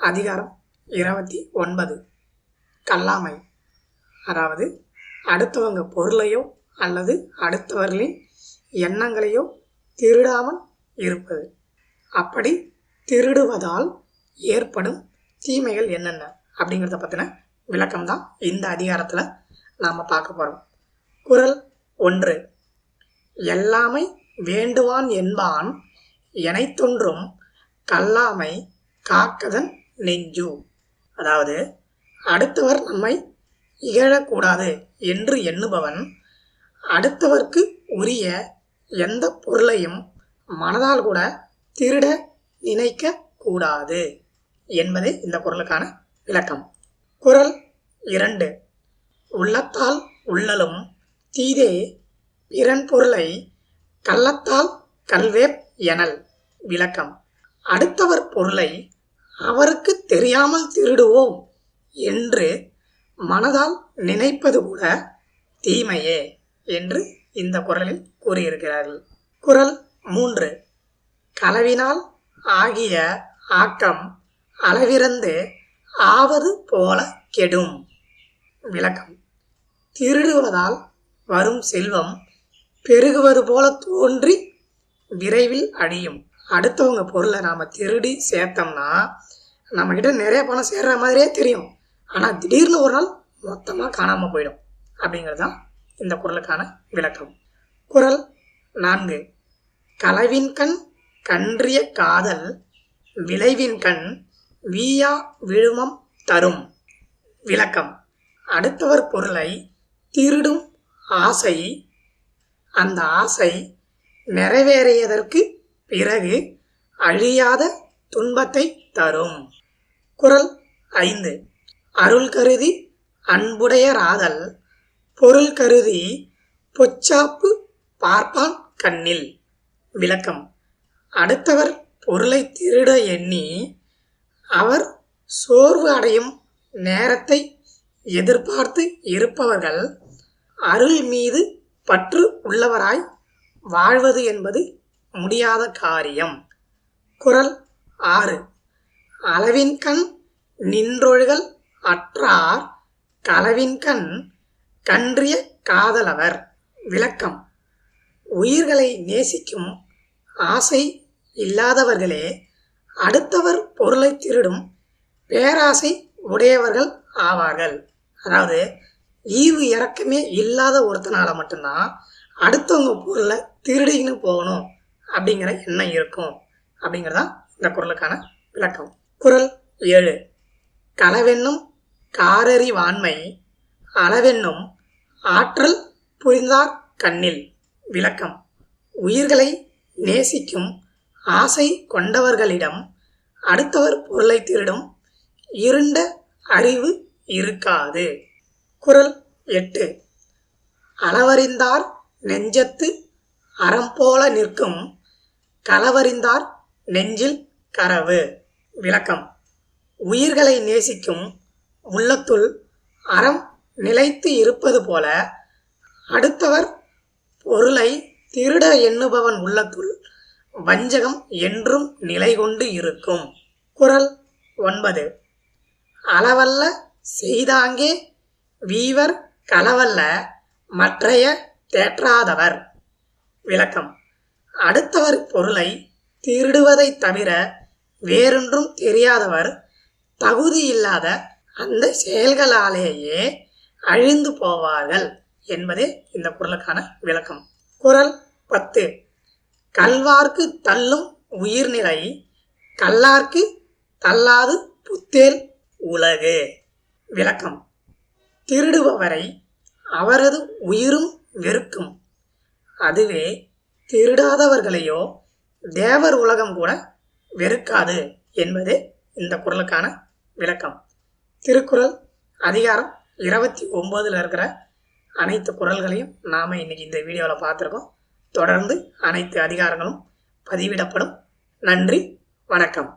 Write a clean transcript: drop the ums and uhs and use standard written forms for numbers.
அதிகாரம் 29. கல்லாமை. அதாவது அடுத்தவங்க பொருளையோ அல்லது அடுத்தவர்களின் எண்ணங்களையோ திருடாமல் இருப்பது. அப்படி திருடுவதால் ஏற்படும் தீமைகள் என்னென்ன அப்படிங்கிறத பற்றின விளக்கம் தான் இந்த அதிகாரத்தில் நாம் பார்க்க போகிறோம். குறள் 1. எல்லாமை வேண்டுவான் என்பான் எனைத்தொன்றும் கல்லாமை காக்கதன் நெஞ்சு. அதாவது அடுத்தவர் நம்மை இகழக்கூடாது என்று எண்ணுபவன் அடுத்தவர்க்கு உரிய எந்த பொருளையும் மனதால் கூட திருட நினைக்க கூடாது என்பதே இந்த குறளுக்கான விளக்கம். குறள் 2. உள்ளத்தால் உள்ளலும் தீதே பிறன் பொருளை கள்ளத்தால் கல்வேப் எனல். விளக்கம். அடுத்தவர் பொருளை அவருக்கு தெரியாமல் திருடுவோம் என்று மனதால் நினைப்பது கூட தீமையே என்று இந்த குறளில் கூறியிருக்கிறார்கள். குறள் 3. களவினால் ஆகிய ஆக்கம் அளவிறந்து ஆவது போல கெடும். விளக்கம். திருடுவதால் வரும் செல்வம் பெருகுவது போல தோன்றி விரைவில் அழியும். அடுத்தவங்க பொருளை நாம் திருடி சேர்த்தோம்னா நம்மக்கிட்ட நிறைய பணம் சேர்ற மாதிரியே தெரியும், ஆனால் திடீர்னு ஒரு நாள் மொத்தமாக காணாமல் போயிடும் அப்படிங்கிறது தான் இந்த குறளுக்கான விளக்கம். குறள் 4. களவின் கண் கன்றிய காதல் விளைவின் கண் வீயா விழுமம் தரும். விளக்கம். அடுத்தவர் பொருளை திருடும் ஆசை அந்த ஆசை நிறைவேறியதற்கு பிறகு அழியாத துன்பத்தை தரும். குறள் 5. அருள் கருதி அன்புடையராதல் பொருள் கருதி பொச்சாப்பு பார்ப்பான் கண்ணில். விளக்கம். அடுத்தவர் பொருளை திருட எண்ணி அவர் சோர்வு அடையும் நேரத்தை எதிர்பார்த்து இருப்பவர்கள் அருள் மீது பற்று உள்ளவராய் வாழ்வது என்பது முடியாத காரியம். குறள் 6. அளவின் கண் நின்றொழுகல் அற்றார் களவின் கண் கன்றிய காதலவர். விளக்கம். உயிர்களை நேசிக்கும் ஆசை இல்லாதவர்களே அடுத்தவர் பொருளை திருடும் பேராசை உடையவர்கள் ஆவார்கள். அதாவது ஈவு இறக்கமே இல்லாத ஒருத்தனால மட்டும்தான் அடுத்தவங்க பொருளை திருடின்னு போகணும் அப்படிங்கிற எண்ணம் இருக்கும் அப்படிங்கிறதான் இந்த குறளுக்கான விளக்கம். குறள் 7. களவென்னும் காரறிவாண்மை அளவென்னும் ஆற்றல் புரிந்தார் கண்ணில். விளக்கம். உயிர்களை நேசிக்கும் ஆசை கொண்டவர்களிடம் அடுத்தவர் பொருளை திருடும் இருண்ட அறிவு இருக்காது. குறள் 8. அளவறிந்தார் நெஞ்சத்து அறம் போல நிற்கும் களவறிந்தார் நெஞ்சில் கரவு. விளக்கம். உயிர்களை நேசிக்கும் உள்ளத்துள் அறம் நிலைத்து இருப்பது போல அடுத்தவர் பொருளை திருட எண்ணுபவன் உள்ளத்துள் வஞ்சகம் என்றும் நிலை கொண்டு இருக்கும். குறள் 9. அளவல்ல செய்தாங்கே வீவர் களவல்ல மற்றைய தேற்றாதவர். விளக்கம். அடுத்தவர் பொருளை திருடுவதை தவிர வேறொன்றும் தெரியாதவர் தகுதி இல்லாத அந்த செயல்களாலேயே அழிந்து போவார்கள் என்பதே இந்த குறளுக்கான விளக்கம். குறள் 10. கல்வார்க்கு தள்ளும் உயிர்நிலை கல்லார்க்கு தள்ளாது புத்தேல் உலகு. விளக்கம். திருடுபவரை அவரது உயிரும் வெறுக்கும், அதுவே திருடாதவர்களையோ தேவர் உலகம் கூட வெறுக்காது என்பதே இந்த குறளுக்கான விளக்கம். திருக்குறள் அதிகாரம் 29 இருக்கிற அனைத்து குறள்களையும் நாம் இன்னைக்கு இந்த வீடியோவில் பார்த்துருக்கோம். தொடர்ந்து அனைத்து அதிகாரங்களும் பதிவிடப்படும். நன்றி, வணக்கம்.